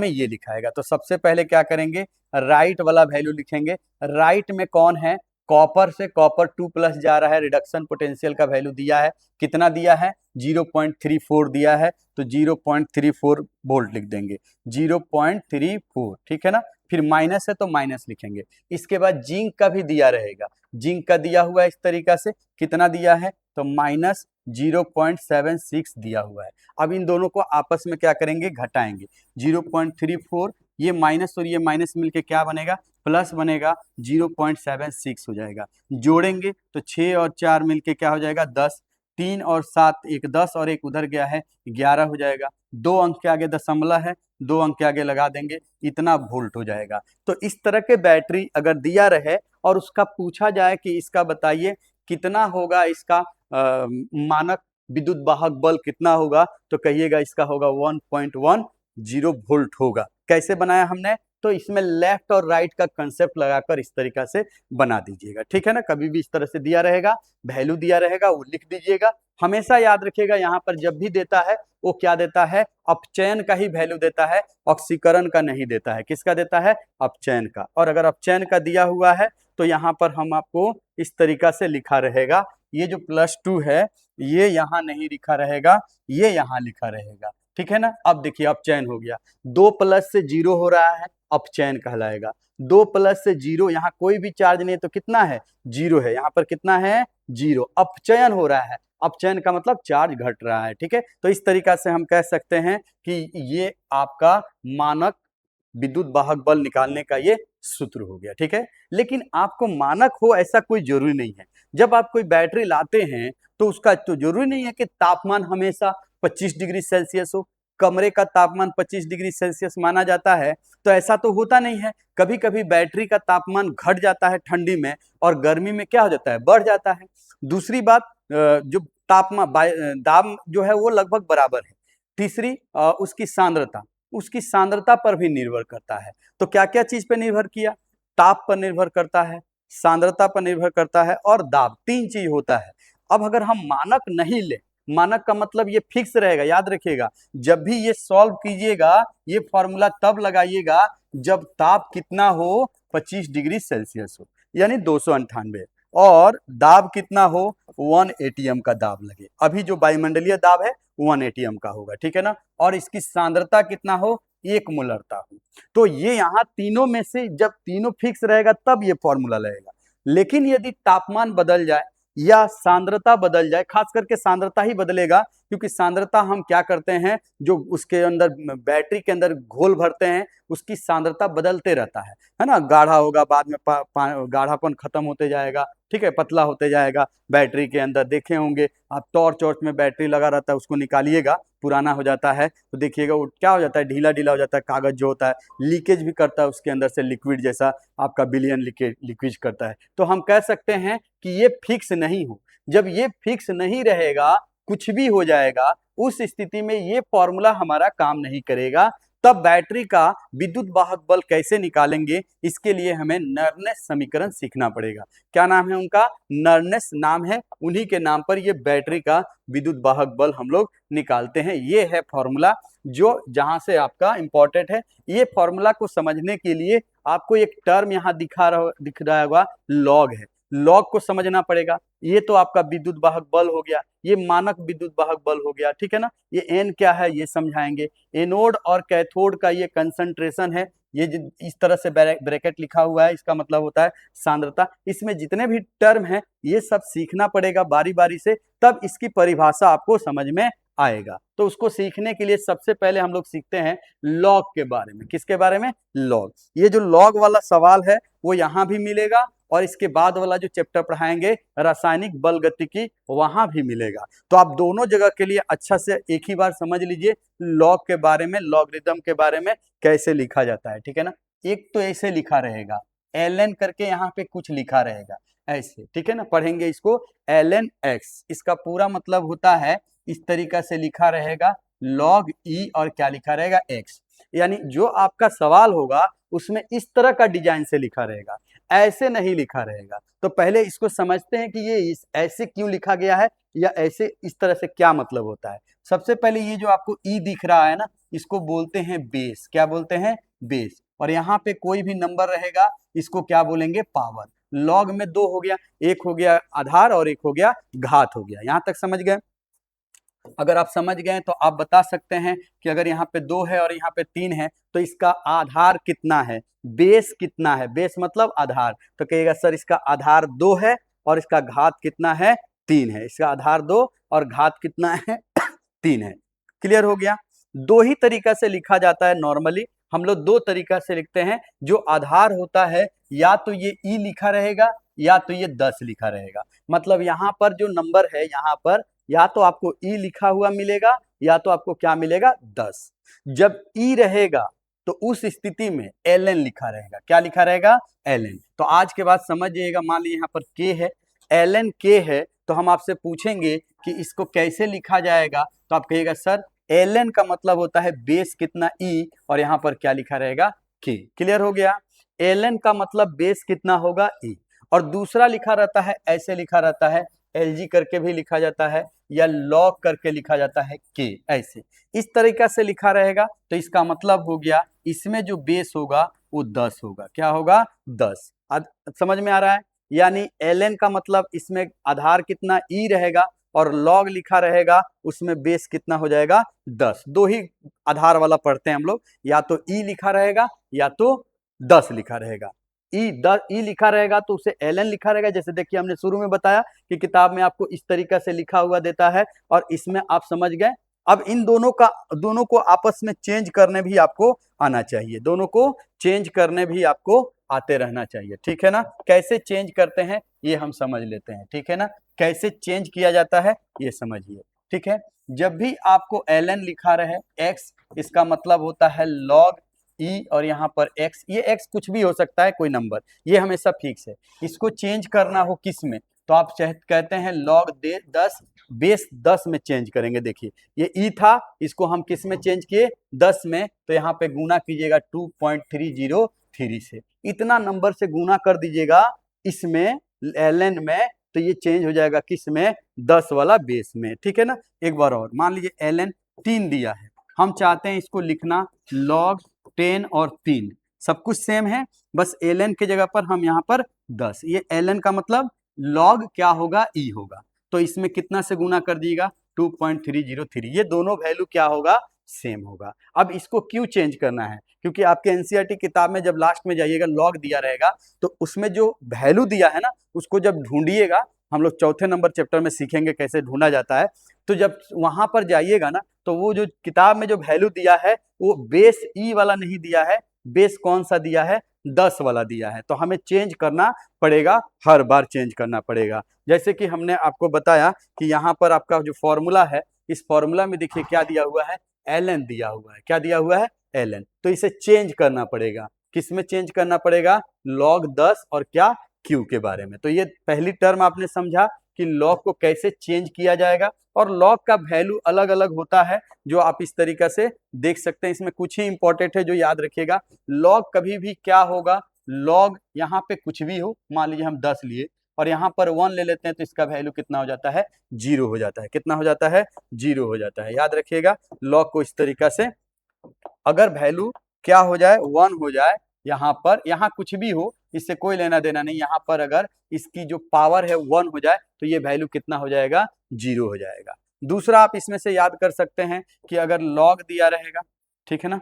ये लिखाएगा। तो सबसे पहले क्या करेंगे, राइट वाला वैल्यू लिखेंगे। राइट में कौन है, कॉपर से कॉपर 2 प्लस जा रहा है, रिडक्शन पोटेंशियल का वैल्यू दिया है, कितना दिया है, 0.34 दिया है, तो 0.34 वोल्ट लिख देंगे, 0.34, ठीक है ना। फिर माइनस है तो माइनस लिखेंगे। इसके बाद जिंक का भी दिया रहेगा, जिंक का दिया हुआ है इस तरीका से, कितना दिया है, तो माइनस 0.76 दिया हुआ है। अब इन दोनों को आपस में क्या करेंगे, घटाएंगे, 0.34, ये माइनस और ये माइनस मिलके क्या बनेगा, प्लस बनेगा, 0.76 हो जाएगा। जोड़ेंगे तो 6 और 4 मिलके क्या हो जाएगा, 10, 3 और 7 एक 10 और एक उधर गया है 11 हो जाएगा। 2 अंक के आगे दशमलव है, 2 अंक के आगे लगा देंगे, इतना वोल्ट हो जाएगा। तो इस तरह के बैटरी अगर दिया रहे और उसका पूछा जाए कि इसका बताइए कितना होगा, इसका मानक विद्युत वाहक बल कितना होगा, तो कहिएगा इसका होगा 1.10 वोल्ट होगा। कैसे बनाया हमने, तो इसमें लेफ्ट और राइट का कंसेप्ट लगाकर इस तरीका से बना दीजिएगा, ठीक है ना। कभी भी इस तरह से दिया रहेगा, वैल्यू दिया रहेगा, वो लिख दीजिएगा। हमेशा याद रखिएगा यहाँ पर जब भी देता है वो क्या देता है, अपचयन का ही वैल्यू देता है, ऑक्सीकरण का नहीं देता है। किसका देता है, अपचयन का। और अगर अपचयन का दिया हुआ है तो यहाँ पर हम आपको इस तरीका से लिखा रहेगा, ये जो +2 है ये यहाँ नहीं लिखा रहेगा, ये यहाँ लिखा रहेगा, ठीक है ना। अब देखिए अपचयन हो गया, 2 प्लस से 0 हो रहा है, अपचयन कहलाएगा। 2 प्लस से 0, यहाँ कोई भी चार्ज नहीं है तो कितना है, 0 है, यहाँ पर कितना है, 0, अपचयन हो रहा है, अपचयन का मतलब चार्ज घट रहा है, ठीक है। तो इस तरीका से हम कह सकते हैं कि ये आपका मानक विद्युत वाहक बल निकालने का ये सूत्र हो गया, ठीक है। लेकिन आपको मानक हो ऐसा कोई जरूरी नहीं है। जब आप कोई बैटरी लाते हैं तो उसका तो जरूरी नहीं है कि तापमान हमेशा 25 डिग्री सेल्सियस हो। कमरे का तापमान 25 डिग्री सेल्सियस माना जाता है, तो ऐसा तो होता नहीं है। कभी कभी बैटरी का तापमान घट जाता है ठंडी में और गर्मी में क्या हो जाता है, बढ़ जाता है। दूसरी बात, जो दाब जो है वो लगभग बराबर है। तीसरी, उसकी सांद्रता पर भी निर्भर करता है। तो क्या क्या चीज पर निर्भर किया, ताप पर निर्भर करता है, सांद्रता पर निर्भर करता है और दाब, 3 चीज होता है। अब अगर हम मानक नहीं ले, मानक का मतलब ये फिक्स रहेगा, याद रखिएगा। जब भी ये सॉल्व कीजिएगा ये फॉर्मूला तब लगाइएगा जब ताप कितना हो, 25 डिग्री सेल्सियस हो, यानी 298, और दाब कितना हो, 1 एटीएम का दाब लगे। अभी जो वायुमंडलीय दाब है 1 एटीएम का होगा, ठीक है ना। और इसकी सांद्रता कितना हो, 1 मोलरता हो। तो ये यहाँ तीनों में से जब तीनों फिक्स रहेगा तब ये फॉर्मूला लगेगा। लेकिन यदि तापमान बदल जाए या सांद्रता बदल जाए, खास करके सांद्रता ही बदलेगा, क्योंकि सांद्रता हम क्या करते हैं, जो उसके अंदर बैटरी के अंदर घोल भरते हैं उसकी सांद्रता बदलते रहता है ना। गाढ़ा होगा, बाद में गाढ़ापन खत्म होते जाएगा, ठीक है, पतला होते जाएगा। बैटरी के अंदर देखे होंगे आप, टॉर्च वॉर्च में बैटरी लगा रहता है, उसको निकालिएगा, पुराना हो जाता है तो देखिएगा वो क्या हो जाता है, ढीला ढीला हो जाता है। कागज जो होता है लीकेज भी करता है, उसके अंदर से लिक्विड जैसा आपका विलयन लिक्विज करता है। तो हम कह सकते हैं कि ये फिक्स नहीं हो। जब ये फिक्स नहीं रहेगा, कुछ भी हो जाएगा, उस स्थिति में ये फॉर्मूला हमारा काम नहीं करेगा। तब बैटरी का विद्युत वाहक बल कैसे निकालेंगे, इसके लिए हमें नर्नेस समीकरण सीखना पड़ेगा। क्या नाम है उनका, नर्नेस नाम है, उन्हीं के नाम पर ये बैटरी का विद्युत वाहक बल हम लोग निकालते हैं। ये है फॉर्मूला। जो जहां से आपका इंपॉर्टेंट है। ये फॉर्मूला को समझने के लिए आपको एक टर्म यहाँ दिख रहा होगा, लॉग है। लॉग को समझना पड़ेगा। ये तो आपका विद्युत वाहक बल हो गया, ये मानक विद्युत वाहक बल हो गया, ठीक है ना। ये एन क्या है ये समझाएंगे। एनोड और कैथोड का ये कंसंट्रेशन है, ये इस तरह से ब्रैकेट लिखा हुआ है, इसका मतलब होता है सांद्रता। इसमें जितने भी टर्म हैं ये सब सीखना पड़ेगा बारी बारी से, तब इसकी परिभाषा आपको समझ में आएगा। तो उसको सीखने के लिए सबसे पहले हम लोग सीखते हैं लॉग के बारे में। किसके बारे में? लॉग। ये जो लॉग वाला सवाल है वो यहाँ भी मिलेगा, और इसके बाद वाला जो चैप्टर पढ़ाएंगे रासायनिक बल गतिकी, वहां भी मिलेगा। तो आप दोनों जगह के लिए अच्छा से एक ही बार समझ लीजिए लॉग के बारे में, लॉगरिदम के बारे में कैसे लिखा जाता है, ठीक है ना। एक तो ऐसे लिखा रहेगा, ln करके यहाँ पे कुछ लिखा रहेगा ऐसे, ठीक है ना। पढ़ेंगे इसको ln x, इसका पूरा मतलब होता है इस तरीका से लिखा रहेगा log e और क्या लिखा रहेगा x। यानी जो आपका सवाल होगा उसमें इस तरह का डिजाइन से लिखा रहेगा, ऐसे नहीं लिखा रहेगा। तो पहले इसको समझते हैं कि ये ऐसे क्यों लिखा गया है, या ऐसे इस तरह से क्या मतलब होता है। सबसे पहले ये जो आपको ई दिख रहा है ना, इसको बोलते हैं बेस। क्या बोलते हैं? बेस। और यहाँ पे कोई भी नंबर रहेगा इसको क्या बोलेंगे? पावर। लॉग में दो हो गया, एक हो गया आधार और एक हो गया घात हो गया। यहाँ तक समझ गए? अगर आप समझ गए तो आप बता सकते हैं कि अगर यहाँ पे 2 है और यहाँ पे 3 है तो इसका आधार कितना है, बेस कितना है। बेस मतलब आधार। तो कहिएगा सर इसका आधार 2 है और इसका घात कितना है? 3 है। इसका आधार 2 और घात कितना है? 3 है। क्लियर हो गया? दो ही तरीका से लिखा जाता है नॉर्मली। हम लोग दो तरीका से लिखते हैं। जो आधार होता है या तो ये ई लिखा रहेगा या तो ये 10 लिखा रहेगा। मतलब यहाँ पर जो नंबर है, यहाँ पर या तो आपको ई लिखा हुआ मिलेगा या तो आपको क्या मिलेगा? 10। जब ई रहेगा तो उस स्थिति में ln लिखा रहेगा। क्या लिखा रहेगा? ln। तो आज के बाद समझिएगा, मान लीजिए यहाँ पर k है, ln k है, तो हम आपसे पूछेंगे कि इसको कैसे लिखा जाएगा, तो आप कहिएगा सर ln का मतलब होता है बेस कितना e, और यहाँ पर क्या लिखा रहेगा? k। क्लियर हो गया? ln का मतलब बेस कितना होगा? e। और दूसरा लिखा रहता है, ऐसे लिखा रहता है, lg करके भी लिखा जाता है या log करके लिखा जाता है k, ऐसे इस तरीका से लिखा रहेगा। तो इसका मतलब हो गया इसमें जो बेस होगा वो 10 होगा। क्या होगा? 10। समझ में आ रहा है? यानी ln का मतलब इसमें आधार कितना e रहेगा और log लिखा रहेगा, उसमें बेस कितना हो जाएगा? 10। दो ही आधार वाला पढ़ते हैं हम लोग, या तो e लिखा रहेगा या तो 10 लिखा रहेगा। ई लिखा रहेगा तो उसे ln लिखा रहेगा। जैसे देखिए हमने शुरू में बताया कि किताब में आपको इस तरीका से लिखा हुआ देता है, और इसमें आप समझ गए। अब इन दोनों को आपस में चेंज करने भी आपको आना चाहिए, दोनों को चेंज करने भी आपको आते रहना चाहिए, ठीक है ना। कैसे चेंज करते हैं ये हम समझ लेते हैं, ठीक है ना। कैसे चेंज किया जाता है ये समझिए, ठीक है। जब भी आपको ln लिखा रहे x, इसका मतलब होता है log ई और यहाँ पर x। ये x कुछ भी हो सकता है, कोई नंबर, ये हमेशा फिक्स है। इसको चेंज करना हो किस में, तो आप कहते हैं log 10 बेस 10 में चेंज करेंगे। देखिए ये ई था, इसको हम किस में चेंज किए? 10 में। तो यहाँ पे गुना कीजिएगा 2.303 से, इतना नंबर से गुना कर दीजिएगा इसमें ln में, तो ये चेंज हो जाएगा किस में? 10 वाला बेस में, ठीक है ना। एक बार और मान लीजिए ln 3 दिया है, हम चाहते हैं इसको लिखना log 10 और 3, सब कुछ सेम है, बस ln के जगह पर हम यहाँ पर 10। ये ln का मतलब log क्या होगा? e होगा। तो इसमें कितना से गुना कर दीजिएगा? 2.303। ये दोनों वैल्यू क्या होगा? सेम होगा। अब इसको क्यों चेंज करना है? क्योंकि आपके एनसीईआरटी किताब में जब लास्ट में जाइएगा लॉग दिया रहेगा, तो उसमें जो वैल्यू दिया है ना, उसको जब ढूंढिएगा, हम लोग चौथे नंबर चैप्टर में सीखेंगे कैसे ढूंढा जाता है। तो जब वहां पर जाइएगा ना, तो वो जो किताब में जो वैल्यू दिया है वो बेस ई वाला नहीं दिया है, बेस कौन सा दिया है? 10 वाला दिया है। तो हमें चेंज करना पड़ेगा, हर बार चेंज करना पड़ेगा। जैसे कि हमने आपको बताया कि यहाँ पर आपका जो फॉर्मूला है, इस फॉर्मूला में देखिए क्या दिया हुआ है? ln दिया हुआ है। क्या दिया हुआ है? ln। तो इसे चेंज करना पड़ेगा, किस में चेंज करना पड़ेगा? log 10 और क्या? q के बारे में। तो ये पहली टर्म आपने समझा कि log को कैसे चेंज किया जाएगा, और log का वैल्यू अलग अलग होता है, जो आप इस तरीका से देख सकते हैं। इसमें कुछ ही इंपॉर्टेंट है जो याद रखिएगा। log कभी भी क्या होगा? log यहाँ पे कुछ भी हो, मान लीजिए हम 10 लिए और यहाँ पर 1 ले लेते हैं तो इसका वैल्यू कितना हो जाता है, 0 हो जाता है। कितना हो जाता है, 0 हो जाता है। याद रखिएगा लॉग को इस तरीका से, अगर वैल्यू क्या हो जाए, 1 हो जाए, यहाँ पर, यहाँ कुछ भी हो इससे कोई लेना देना नहीं, यहाँ पर अगर इसकी जो पावर है 1 हो जाए तो ये वैल्यू कितना हो जाएगा, 0 हो जाएगा। दूसरा आप इसमें से याद कर सकते हैं कि अगर लॉग दिया रहेगा, ठीक है ना,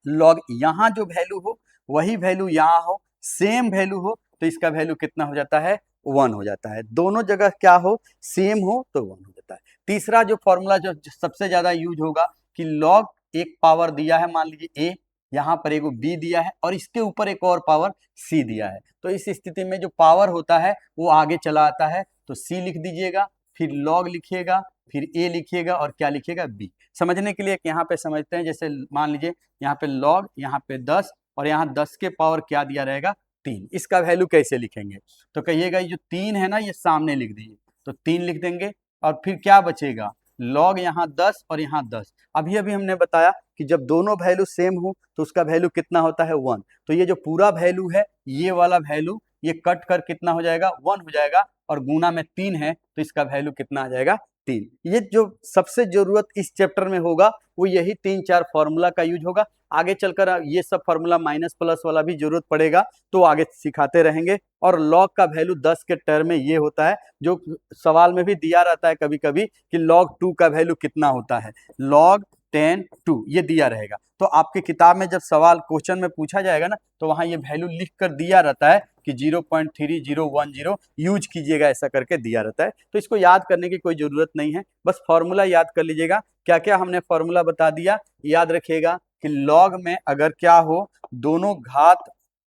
लॉग यहाँ जो वैल्यू हो वही वैल्यू यहाँ हो, सेम वैल्यू हो तो इसका वैल्यू कितना हो जाता है, 1 हो जाता है। दोनों जगह क्या हो, सेम हो तो 1 हो जाता है। तीसरा जो फॉर्मूला जो सबसे ज्यादा यूज होगा कि लॉग एक पावर दिया है, मान लीजिए a, यहाँ पर एगो b दिया है और इसके ऊपर एक और पावर c दिया है, तो इस स्थिति में जो पावर होता है वो आगे चला आता है, तो c लिख दीजिएगा, फिर लॉग लिखिएगा, फिर a लिखिएगा और क्या लिखिएगा, b। समझने के लिए यहाँ पे समझते हैं, जैसे मान लीजिए यहाँ पे लॉग, यहाँ पे 10 और यहाँ 10 के पावर क्या दिया रहेगा, 3। इसका वैल्यू कैसे लिखेंगे, तो कहिएगा ये जो 3 है ना ये सामने लिख दीजिए, तो 3 लिख देंगे और फिर क्या बचेगा, लॉग यहाँ 10 और यहाँ 10। अभी अभी हमने बताया कि जब दोनों वैल्यू सेम हो तो उसका वैल्यू कितना होता है, 1। तो ये जो पूरा वैल्यू है, ये वाला वैल्यू ये कट कर कितना हो जाएगा, 1 हो जाएगा, और गुना में 3 है तो इसका वैल्यू कितना आ जाएगा, 3। ये जो सबसे जरूरत इस चैप्टर में होगा वो यही 3-4 फॉर्मूला का यूज होगा। आगे चलकर ये सब फॉर्मूला माइनस प्लस वाला भी जरूरत पड़ेगा तो आगे सिखाते रहेंगे। और लॉग का वैल्यू 10 के टर्म में ये होता है, जो सवाल में भी दिया रहता है कभी कभी कि log 2 का वैल्यू कितना होता है, log 10 2 ये दिया रहेगा। तो आपके किताब में जब सवाल क्वेश्चन में पूछा जाएगा ना तो वहां ये वैल्यू लिख कर दिया रहता है कि 0.3010 यूज कीजिएगा, ऐसा करके दिया रहता है। तो इसको याद करने की कोई जरूरत नहीं है, बस फॉर्मूला याद कर लीजिएगा। क्या क्या हमने फॉर्मूला बता दिया, याद रखिएगा कि लॉग में अगर क्या हो, दोनों घात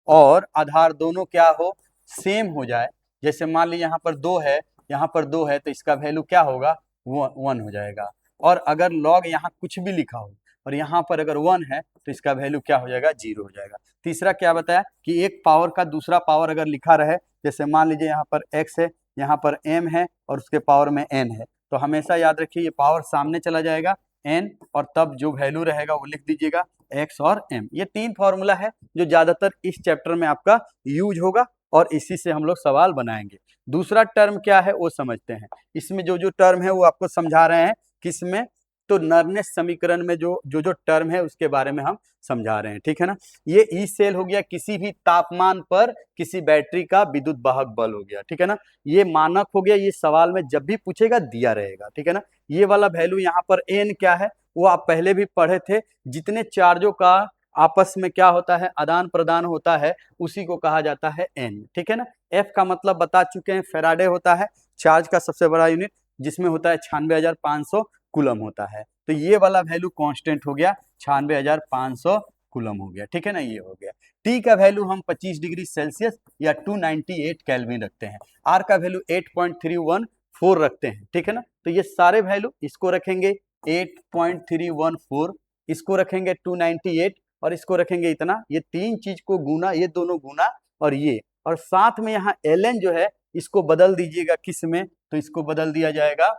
और आधार दोनों क्या हो, सेम हो जाए। जैसे मान लीजिए यहाँ पर 2 है, यहाँ पर 2 है तो इसका वैल्यू क्या होगा, 1 हो जाएगा। और अगर लॉग यहाँ कुछ भी लिखा हो और यहाँ पर अगर 1 है तो इसका वैल्यू क्या हो जाएगा, 0 हो जाएगा। तीसरा क्या बताया कि एक पावर का दूसरा पावर अगर लिखा रहे, जैसे मान लीजिए यहाँ पर x है, यहाँ पर m है और उसके पावर में n है, तो हमेशा याद रखिए ये पावर सामने चला जाएगा n, और तब जो वैल्यू रहेगा वो लिख दीजिएगा x और m। ये 3 फॉर्मूला है जो ज्यादातर इस चैप्टर में आपका यूज होगा और इसी से हम लोग सवाल बनाएंगे। दूसरा टर्म क्या है वो समझते हैं। इसमें जो जो टर्म है वो आपको समझा रहे हैं, किसमें, तो नर्नेस समीकरण में जो जो टर्म है उसके बारे में हम समझा रहे हैं, ठीक है ना। ये ई सेल हो गया, किसी भी तापमान पर किसी बैटरी का विद्युत वाहक बल हो गया, ठीक है ना। ये मानक हो गया, ये सवाल में जब भी पूछेगा दिया रहेगा, ठीक है ना। ये वाला वैल्यू यहाँ पर एन क्या है वो आप पहले भी पढ़े थे, जितने चार्जों का आपस में क्या होता है, आदान प्रदान होता है, उसी को कहा जाता है एन, ठीक है ना। एफ का मतलब बता चुके हैं, फेराडे होता है चार्ज का सबसे बड़ा यूनिट, जिसमें होता है 96,500 कूलम होता है। तो ये वाला वैल्यू कांस्टेंट हो गया, 96,500 कूलम हो गया, ठीक है ना, ये हो गया। टी का वैल्यू हम 25 डिग्री सेल्सियस या 298 केल्विन रखते हैं। आर का वैल्यू 8.314 रखते हैं, ठीक है ना। तो ये सारे वैल्यू, इसको रखेंगे 8.314, इसको रखेंगे 298 और इसको रखेंगे इतना, ये 3 चीज को गुना, ये दोनों गुना और ये, और साथ में यहाँ ln जो है इसको बदल दीजिएगा किस में, तो इसको बदल दिया जाएगा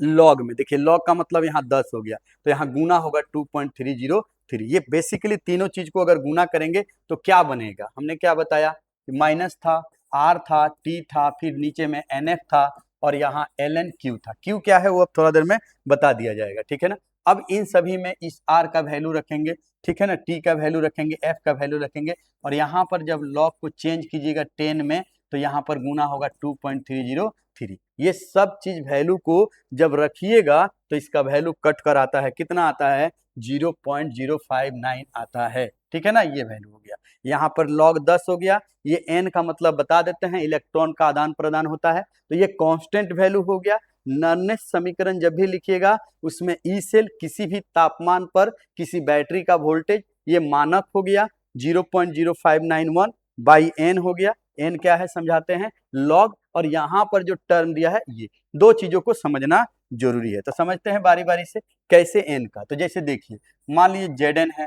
लॉग में। देखिए लॉग का मतलब यहाँ 10 हो गया तो यहाँ गुना होगा 2.303। ये बेसिकली तीनों चीज को अगर गुना करेंगे तो क्या बनेगा, हमने क्या बताया, माइनस था, आर था, टी था, फिर नीचे में एन एफ था और यहाँ एल एन क्यू था। क्यू क्या है वो अब थोड़ा देर में बता दिया जाएगा, ठीक है ना। अब इन सभी में इस आर का वैल्यू रखेंगे, ठीक है ना, टी का वैल्यू रखेंगे, एफ का वैल्यू रखेंगे, और यहाँ पर जब लॉग को चेंज कीजिएगा 10 में तो यहाँ पर गुना होगा 2.303। ये सब चीज वैल्यू को जब रखिएगा तो इसका वैल्यू कट कर आता है, कितना आता है, 0.059 आता है, ठीक है ना। ये वैल्यू हो गया, यहाँ पर log 10 हो गया। ये n का मतलब बता देते हैं, इलेक्ट्रॉन का आदान प्रदान होता है, तो ये कांस्टेंट वैल्यू हो गया। नर्नेस समीकरण जब भी लिखिएगा उसमें ई सेल किसी भी तापमान पर किसी बैटरी का वोल्टेज, ये मानक हो गया 0.0591 बाई एन हो गया। एन क्या है समझाते हैं, लॉग, और यहाँ पर जो टर्म दिया है ये दो चीजों को समझना जरूरी है। तो समझते हैं बारी बारी से कैसे एन का। तो जैसे देखिए मान लीजिए जेड एन है,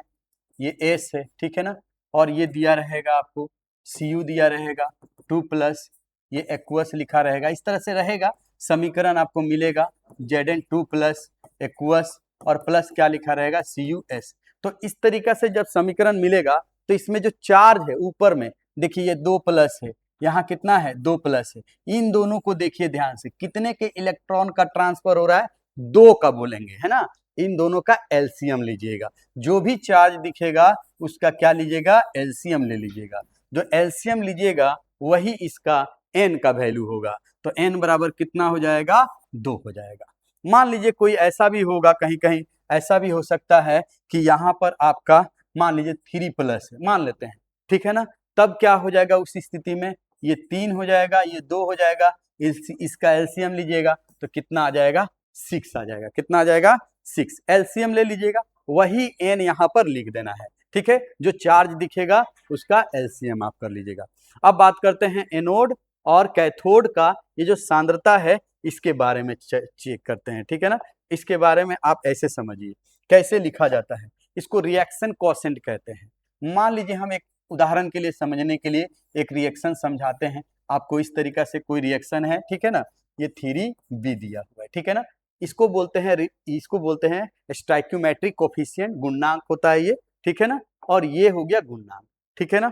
ये एस है, ठीक है ना, और ये दिया रहेगा आपको सी यू दिया रहेगा 2+, ये एक्वस लिखा रहेगा, इस तरह से रहेगा समीकरण आपको मिलेगा जेड एन 2+ एक्वस और प्लस क्या लिखा रहेगा सी यू एस। तो इस तरीका से जब समीकरण मिलेगा तो इसमें जो चार्ज है ऊपर में देखिए ये 2+ है, यहाँ कितना है 2 प्लस है। इन दोनों को देखिए ध्यान से, कितने के इलेक्ट्रॉन का ट्रांसफर हो रहा है, 2 का बोलेंगे, है ना। इन दोनों का एलसीएम लीजिएगा, जो भी चार्ज दिखेगा उसका क्या लीजिएगा, एलसीएम ले लीजिएगा। जो एलसीएम लीजिएगा वही इसका एन का वैल्यू होगा, तो एन बराबर कितना हो जाएगा, 2 हो जाएगा। मान लीजिए कोई ऐसा भी होगा, कहीं कहीं ऐसा भी हो सकता है कि यहाँ पर आपका मान लीजिए 3 प्लस है, मान लेते हैं, ठीक है ना। तब क्या हो जाएगा उस स्थिति में, ये 3 हो जाएगा, ये 2 हो जाएगा, इसका एलसीएम लीजिएगा तो कितना आ जाएगा, 6 आ जाएगा। कितना आ जाएगा, 6। एलसीएम ले लीजिएगा, वही एन यहाँ पर लिख देना है, ठीक है। जो चार्ज दिखेगा उसका एलसीएम आप कर लीजिएगा। अब बात करते हैं एनोड और कैथोड का, ये जो सांद्रता है इसके बारे में चेक करते हैं, ठीक है ना। इसके बारे में आप ऐसे समझिए कैसे लिखा जाता है, इसको रिएक्शन कोएफिशिएंट कहते हैं। मान लीजिए हम एक उदाहरण के लिए समझने के लिए एक रिएक्शन समझाते हैं आपको। इस तरीका से कोई रिएक्शन है, ठीक है ना, ये 3B दिया हुआ है, ठीक है ना। इसको बोलते हैं स्टोइकियोमेट्रिक कोएफिशिएंट, गुणांक होता है ये, ठीक है ना। और ये हो गया गुणांक, ठीक है ना,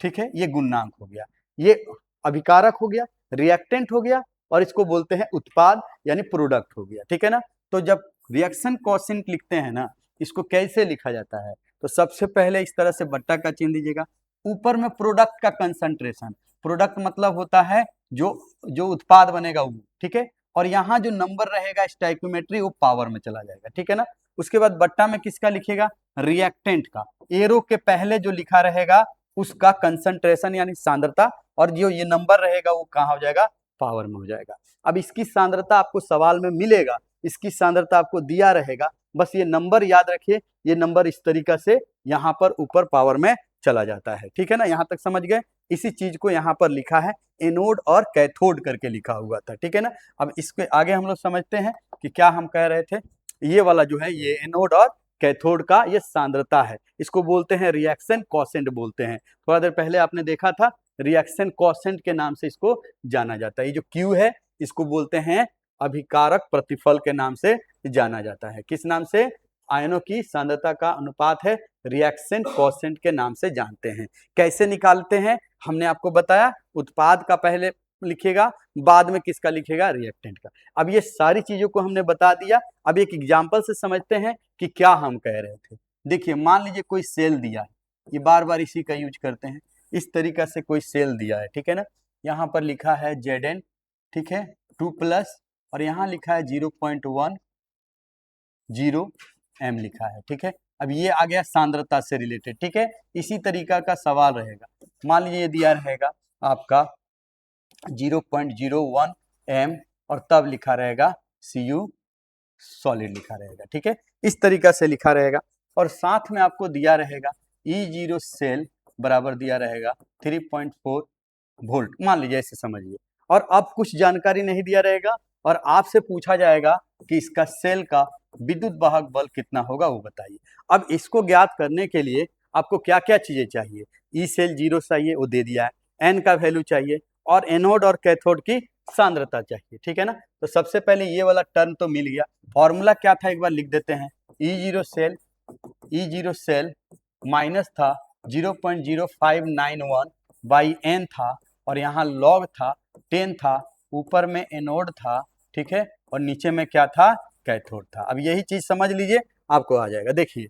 ठीक है, ये गुणांक हो गया, ये अभिकारक हो गया, रिएक्टेंट हो गया, और इसको बोलते हैं उत्पाद यानी प्रोडक्ट हो गया, ठीक है ना। तो जब रिएक्शन कोएफिशिएंट लिखते हैं ना, इसको कैसे लिखा जाता है, तो सबसे पहले इस तरह से बट्टा का चिन्ह दीजिएगा, ऊपर में प्रोडक्ट का कंसंट्रेशन, प्रोडक्ट मतलब होता है जो उत्पाद बनेगा वो, ठीक है। और यहाँ जो नंबर रहेगा स्टोइकियोमेट्री, वो पावर में चला जाएगा, ठीक है ना। उसके बाद बट्टा में किसका लिखेगा, रिएक्टेंट का, एरो के पहले जो लिखा रहेगा उसका कंसंट्रेशन यानी सांद्रता, और जो ये नंबर रहेगा वो कहाँ हो जाएगा, पावर में हो जाएगा। अब इसकी सांद्रता आपको सवाल में मिलेगा, इसकी सांद्रता आपको दिया रहेगा, बस ये नंबर याद रखिए, ये नंबर इस तरीका से यहाँ पर ऊपर पावर में चला जाता है, ठीक है ना। यहाँ तक समझ गए। इसी चीज को यहाँ पर लिखा है एनोड और कैथोड करके लिखा हुआ था, ठीक है ना। अब इसके आगे हम लोग समझते हैं कि क्या हम कह रहे थे। ये वाला जो है ये एनोड और कैथोड का ये सांद्रता है, इसको बोलते हैं रिएक्शन कोएफिशिएंट बोलते हैं। थोड़ा देर पहले आपने देखा था, रिएक्शन कोएफिशिएंट के नाम से इसको जाना जाता है। ये जो क्यू है इसको बोलते हैं अभिकारक प्रतिफल के नाम से जाना जाता है। किस नाम से, आयनों की सांद्रता का अनुपात है, रिएक्शन कोएफिशिएंट के नाम से जानते हैं। कैसे निकालते हैं हमने आपको बताया, उत्पाद का पहले लिखेगा, बाद में किसका लिखेगा, रिएक्टेंट का। अब ये सारी चीजों को हमने बता दिया। अब एक एग्जांपल से समझते हैं कि क्या हम कह रहे थे। देखिए मान लीजिए कोई सेल दिया है, ये बार बार इसी का यूज करते हैं। इस तरीका से कोई सेल दिया है, ठीक है ना, यहाँ पर लिखा है Zn, ठीक है, 2+, और यहाँ लिखा है 0.10 m लिखा है, ठीक है। अब ये आ गया सांद्रता से रिलेटेड, ठीक है। इसी तरीका का सवाल रहेगा, मान लीजिए ये दिया रहेगा आपका 0.01 m, और तब लिखा रहेगा Cu सॉलिड लिखा रहेगा, ठीक है। इस तरीका से लिखा रहेगा, और साथ में आपको दिया रहेगा E0 सेल बराबर दिया रहेगा 3.4 वोल्ट, मान लीजिए, ऐसे समझिए। और अब कुछ जानकारी नहीं दिया रहेगा, और आपसे पूछा जाएगा कि इसका सेल का विद्युत वाहक बल कितना होगा, वो बताइए। अब इसको ज्ञात करने के लिए आपको क्या क्या चीजें चाहिए, ई सेल 0 चाहिए, वो दे दिया है, एन का वैल्यू चाहिए, और एनोड और कैथोड की सांद्रता चाहिए, ठीक है ना। तो सबसे पहले ये वाला टर्म तो मिल गया। फॉर्मूला क्या था एक बार लिख देते हैं, E0 सेल माइनस था 0.0591 बाई एन था, और यहाँ लॉग था 10 था, ऊपर में एनोड था, ठीक है, और नीचे में क्या था, कैथोड था। अब यही चीज समझ लीजिए, आपको आ जाएगा। देखिए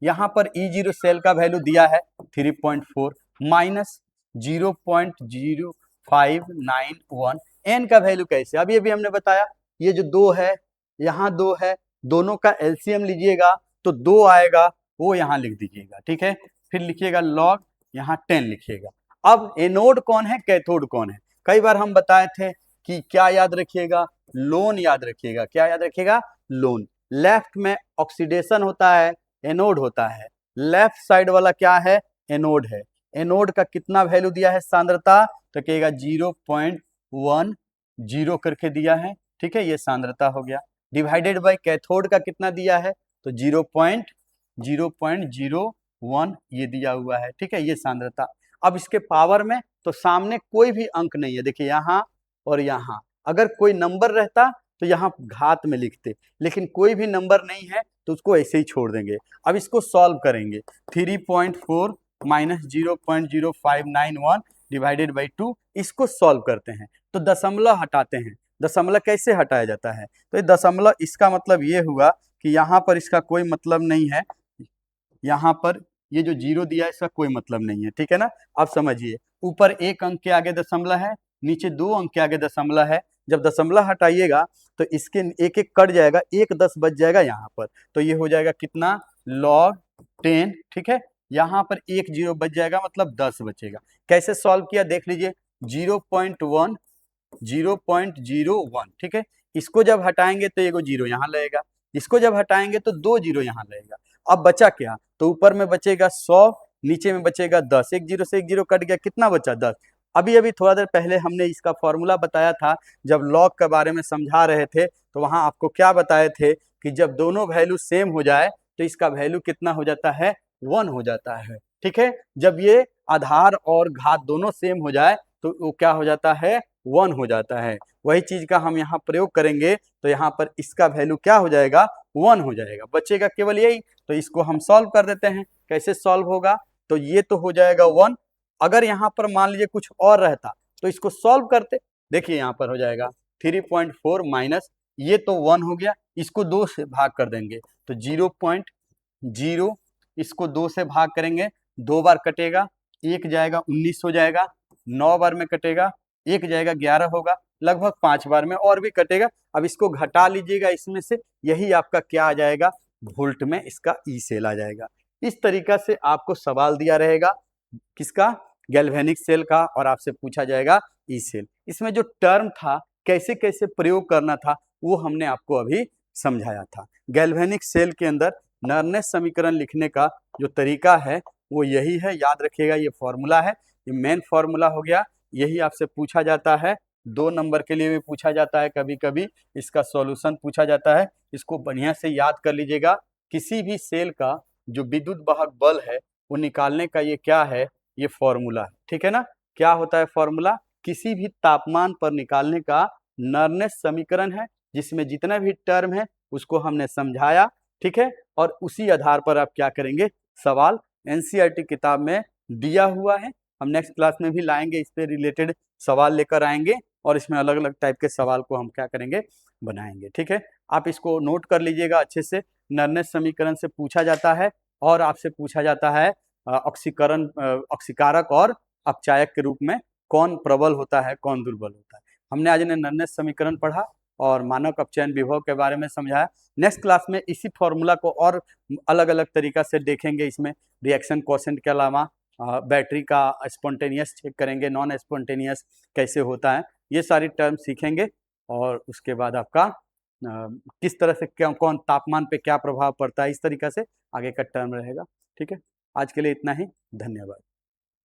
यहाँ पर E0 सेल का वैल्यू दिया है 3.4 माइनस 0.0591, एन का वैल्यू कैसे, अभी अभी हमने बताया, ये जो 2 है, यहाँ 2 है, दोनों का एलसीएम लीजिएगा तो 2 आएगा, वो यहाँ लिख दीजिएगा, ठीक है। फिर लिखिएगा लॉग, यहाँ 10 लिखिएगा। अब एनोड कौन है, कैथोड कौन है, कई बार हम बताए थे कि क्या याद रखिएगा, लोन याद रखिएगा। क्या याद रखिएगा, लोन। लेफ्ट में ऑक्सीडेशन होता है, एनोड होता है, लेफ्ट साइड वाला क्या है, एनोड है। एनोड का कितना वैल्यू दिया है सांद्रता, तो कहेगा 0.10 करके दिया है, ठीक है, ये सांद्रता हो गया। डिवाइडेड बाय कैथोड का कितना दिया है, तो 0.01 ये दिया हुआ है, ठीक है, ये सांद्रता। अब इसके पावर में तो सामने कोई भी अंक नहीं है, देखिए यहाँ और यहाँ, अगर कोई नंबर रहता तो यहाँ घात में लिखते, लेकिन कोई भी नंबर नहीं है तो उसको ऐसे ही छोड़ देंगे। अब इसको सॉल्व करेंगे, 3.4 माइनस 0.0591 डिवाइडेड बाई 2, इसको सॉल्व करते हैं तो दशमलव हटाते हैं। दशमलव कैसे हटाया जाता है? तो ये दशमलव, इसका मतलब ये हुआ कि यहाँ पर इसका कोई मतलब नहीं है, यहाँ पर ये जो जीरो दिया है इसका कोई मतलब नहीं है, ठीक है ना। अब समझिए, ऊपर एक अंक के आगे दशमलव है, नीचे 2 अंक के आगे दशमलव है। जब दशमलव हटाइएगा तो इसके एक एक कट जाएगा, 1 10 बच जाएगा यहाँ पर, तो ये हो जाएगा कितना, log 10, ठीक है। यहाँ पर 1 0 बच जाएगा, मतलब 10 बचेगा। कैसे सॉल्व किया देख लीजिए, 0.1 0.01, ठीक है। इसको जब हटाएंगे तो एगो जीरो यहाँ लगेगा, इसको जब हटाएंगे तो 2 जीरो यहाँ लगेगा। अब बचा क्या, तो ऊपर में बचेगा 100, नीचे में बचेगा 10, एक जीरो से एक जीरो कट गया, कितना बचा, 10। अभी अभी थोड़ा देर पहले हमने इसका फॉर्मूला बताया था, जब लॉग के बारे में समझा रहे थे तो वहां आपको क्या बताए थे कि जब दोनों वैल्यू सेम हो जाए तो इसका वैल्यू कितना हो जाता है, 1 हो जाता है, ठीक है। जब ये आधार और घात दोनों सेम हो जाए तो वो क्या हो जाता है, 1 हो जाता है। वही चीज का हम यहाँ प्रयोग करेंगे तो यहाँ पर इसका वैल्यू क्या हो जाएगा, 1 हो जाएगा, बचेगा केवल यही। तो इसको हम सॉल्व कर देते हैं। कैसे सॉल्व होगा, तो ये तो हो जाएगा 1। अगर यहाँ पर मान लीजिए कुछ और रहता तो इसको सॉल्व करते, देखिए यहाँ पर हो जाएगा 3.4 माइनस, ये तो 1 हो गया, इसको 2 से भाग कर देंगे तो 0.0, इसको 2 से भाग करेंगे, 2 बार कटेगा, 1 जाएगा 19 हो जाएगा, 9 बार में कटेगा, 1 जाएगा 11 होगा, लगभग 5 बार में और भी कटेगा। अब इसको घटा लीजिएगा इसमें से, यही आपका क्या आ जाएगा, वोल्ट में इसका ई सेल आ जाएगा। इस तरीका से आपको सवाल दिया रहेगा, किसका, गैल्वेनिक सेल का, और आपसे पूछा जाएगा ई सेल। इसमें जो टर्म था, कैसे कैसे प्रयोग करना था, वो हमने आपको अभी समझाया था। गैल्वेनिक सेल के अंदर नर्नेस समीकरण लिखने का जो तरीका है वो यही है, याद रखिएगा। ये फॉर्मूला है, ये मेन फॉर्मूला हो गया, यही आपसे पूछा जाता है। 2 नंबर के लिए भी पूछा जाता है, कभी कभी इसका सॉल्यूशन पूछा जाता है। इसको बढ़िया से याद कर लीजिएगा। किसी भी सेल का जो विद्युत वाहक बल है वो निकालने का ये क्या है, ये फॉर्मूला है, ठीक है ना। क्या होता है फॉर्मूला, किसी भी तापमान पर निकालने का नर्नेस समीकरण है, जिसमें जितना भी टर्म है उसको हमने समझाया, ठीक है। और उसी आधार पर आप क्या करेंगे, सवाल एनसीईआरटी किताब में दिया हुआ है। हम नेक्स्ट क्लास में भी लाएंगे, इस पे रिलेटेड सवाल लेकर आएंगे और इसमें अलग अलग टाइप के सवाल को हम क्या करेंगे, बनाएंगे, ठीक है। आप इसको नोट कर लीजिएगा अच्छे से। नर्नेस समीकरण से पूछा जाता है और आपसे पूछा जाता है ऑक्सीकरण, ऑक्सीकारक और अपचायक के रूप में कौन प्रबल होता है, कौन दुर्बल होता है। हमने आज नर्नेस समीकरण पढ़ा और मानक अपचयन विभव के बारे में समझाया। नेक्स्ट क्लास में इसी फॉर्मूला को और अलग अलग तरीका से देखेंगे। इसमें रिएक्शन क्वोशेंट के अलावा बैटरी का स्पॉन्टेनियस चेक करेंगे, नॉन स्पॉन्टेनियस कैसे होता है, ये सारी टर्म सीखेंगे। और उसके बाद आपका किस तरह से क्या, कौन तापमान पे क्या प्रभाव पड़ता है, इस तरीका से आगे का टर्म रहेगा, ठीक है। आज के लिए इतना ही, धन्यवाद।